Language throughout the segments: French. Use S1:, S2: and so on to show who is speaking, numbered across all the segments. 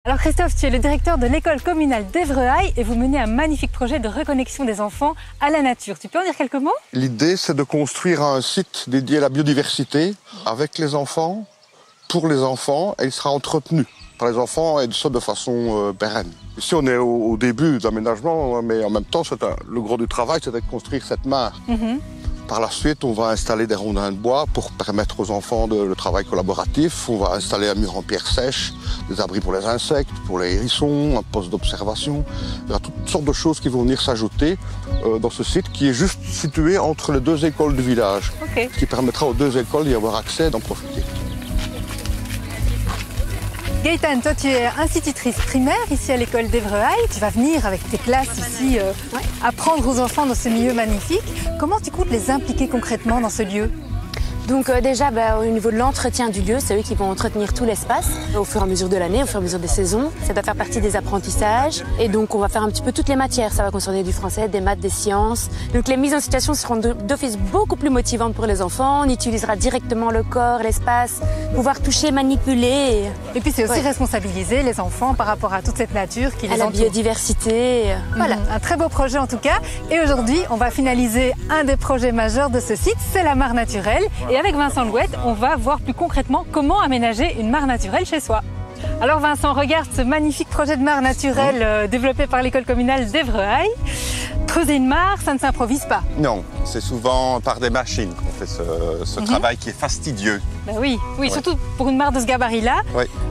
S1: Alors Christophe, tu es le directeur de l'école communale d'Évreuil et vous menez un magnifique projet de reconnexion des enfants à la nature. Tu peux en dire quelques mots?
S2: L'idée, c'est de construire un site dédié à la biodiversité avec les enfants, pour les enfants, et il sera entretenu par les enfants et ça de façon pérenne. Ici, on est au début de l'aménagement, mais en même temps, le gros du travail, c'est de construire cette mare. Par la suite, on va installer des rondins de bois pour permettre aux enfants le travail collaboratif. On va installer un mur en pierre sèche, des abris pour les insectes, pour les hérissons, un poste d'observation. Il y a toutes sortes de choses qui vont venir s'ajouter dans ce site qui est juste situé entre les deux écoles du village. Ce qui permettra aux deux écoles d'y avoir accès et d'en profiter.
S1: Gaëtane, toi tu es institutrice primaire ici à l'école d'Évreuil. Tu vas venir avec tes classes ici apprendre aux enfants dans ce milieu magnifique. Comment tu comptes les impliquer concrètement dans ce lieu?
S3: Donc déjà, au niveau de l'entretien du lieu, c'est eux qui vont entretenir tout l'espace au fur et à mesure de l'année, au fur et à mesure des saisons. Ça doit faire partie des apprentissages. Et donc, on va faire un petit peu toutes les matières. Ça va concerner du français, des maths, des sciences. Donc, les mises en situation seront d'office beaucoup plus motivantes pour les enfants. On utilisera directement le corps, l'espace, pouvoir toucher, manipuler.
S1: Et puis, c'est aussi responsabiliser les enfants par rapport à toute cette nature qui les entoure.
S3: À la biodiversité.
S1: Voilà, un très beau projet en tout cas. Et aujourd'hui, on va finaliser un des projets majeurs de ce site, c'est la mare naturelle. Et avec Vincent Louette, on va voir plus concrètement comment aménager une mare naturelle chez soi. Alors Vincent, regarde ce magnifique projet de mare naturelle développé par l'école communale d'Évreuil. Creuser une mare, ça ne s'improvise pas.
S4: Non, c'est souvent par des machines qu'on fait ce travail qui est fastidieux.
S1: Ben oui, surtout pour une mare de ce gabarit-là.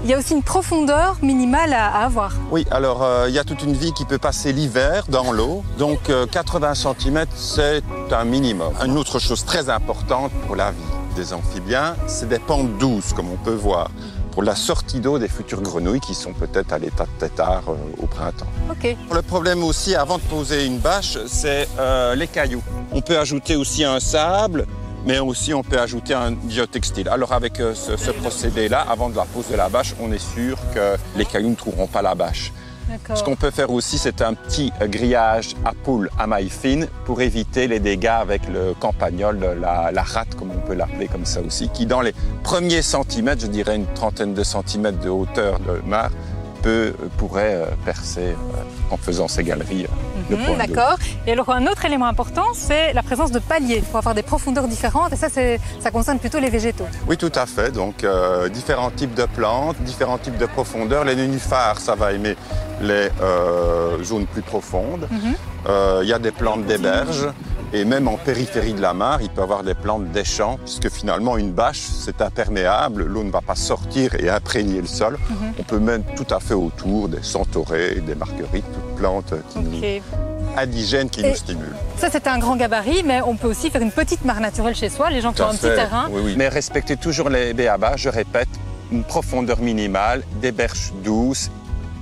S1: Il y a aussi une profondeur minimale à avoir.
S4: Oui, alors il y a toute une vie qui peut passer l'hiver dans l'eau. Donc 80 cm, c'est un minimum. Une autre chose très importante pour la vie des amphibiens, c'est des pentes douces, comme on peut voir, pour la sortie d'eau des futures grenouilles qui sont peut-être à l'état de tétard au printemps. Le problème aussi, avant de poser une bâche, c'est les cailloux. On peut ajouter aussi un sable, mais aussi on peut ajouter un biotextile. Alors avec ce procédé-là, avant de la pose de la bâche, on est sûr que les cailloux ne trouveront pas la bâche. Ce qu'on peut faire aussi, c'est un petit grillage à poules à maille fine pour éviter les dégâts avec le campagnol, la rate, comme on peut l'appeler comme ça aussi, qui dans les premiers centimètres, je dirais une trentaine de centimètres de hauteur de mare, pourrait percer en faisant ses galeries.
S1: D'accord. Et alors un autre élément important, c'est la présence de paliers pour avoir des profondeurs différentes. Et ça concerne plutôt les végétaux.
S4: Oui, tout à fait. Donc différents types de plantes, différents types de profondeurs. Les nénuphars, ça va aimer les zones plus profondes. Il y a des plantes des berges. Et même en périphérie de la mare, il peut y avoir des plantes des champs, puisque finalement une bâche, c'est imperméable, l'eau ne va pas sortir et imprégner le sol. On peut mettre tout à fait autour des centaurées, des marguerites, toutes plantes indigènes qui nous stimulent.
S1: Ça, c'est un grand gabarit, mais on peut aussi faire une petite mare naturelle chez soi, les gens qui ont un petit terrain.
S4: Oui. Mais respecter toujours les b.a.-ba, je répète, une profondeur minimale, des berges douces.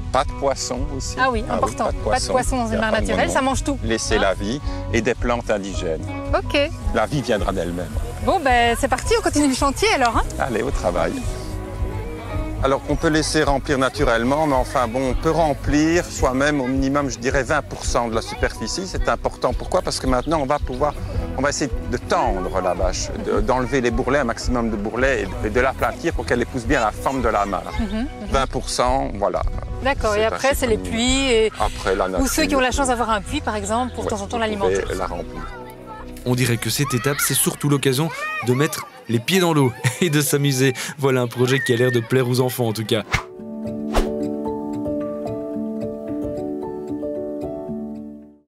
S4: Pas de poisson aussi.
S1: Ah oui, important. Pas de poisson dans une mare naturelle, ça mange tout.
S4: Laisser la vie et des plantes indigènes. La vie viendra d'elle-même.
S1: Bon, c'est parti, on continue le chantier alors.
S4: Allez, au travail. Alors qu'on peut laisser remplir naturellement, mais enfin bon, on peut remplir soi-même au minimum, je dirais 20% de la superficie. C'est important. Pourquoi? Parce que maintenant, on va essayer de tendre la bâche, d'enlever les bourrelets, un maximum de bourrelets et de l'aplatir pour qu'elle épouse bien la forme de la mare. 20%, voilà.
S1: D'accord, et après c'est les puits et...
S4: Après, la nature,
S1: ou ceux qui ont la chance d'avoir un puits par exemple pour de temps en temps l'alimenter.
S4: La remplir.
S5: On dirait que cette étape, c'est surtout l'occasion de mettre les pieds dans l'eau et de s'amuser. Voilà un projet qui a l'air de plaire aux enfants en tout cas.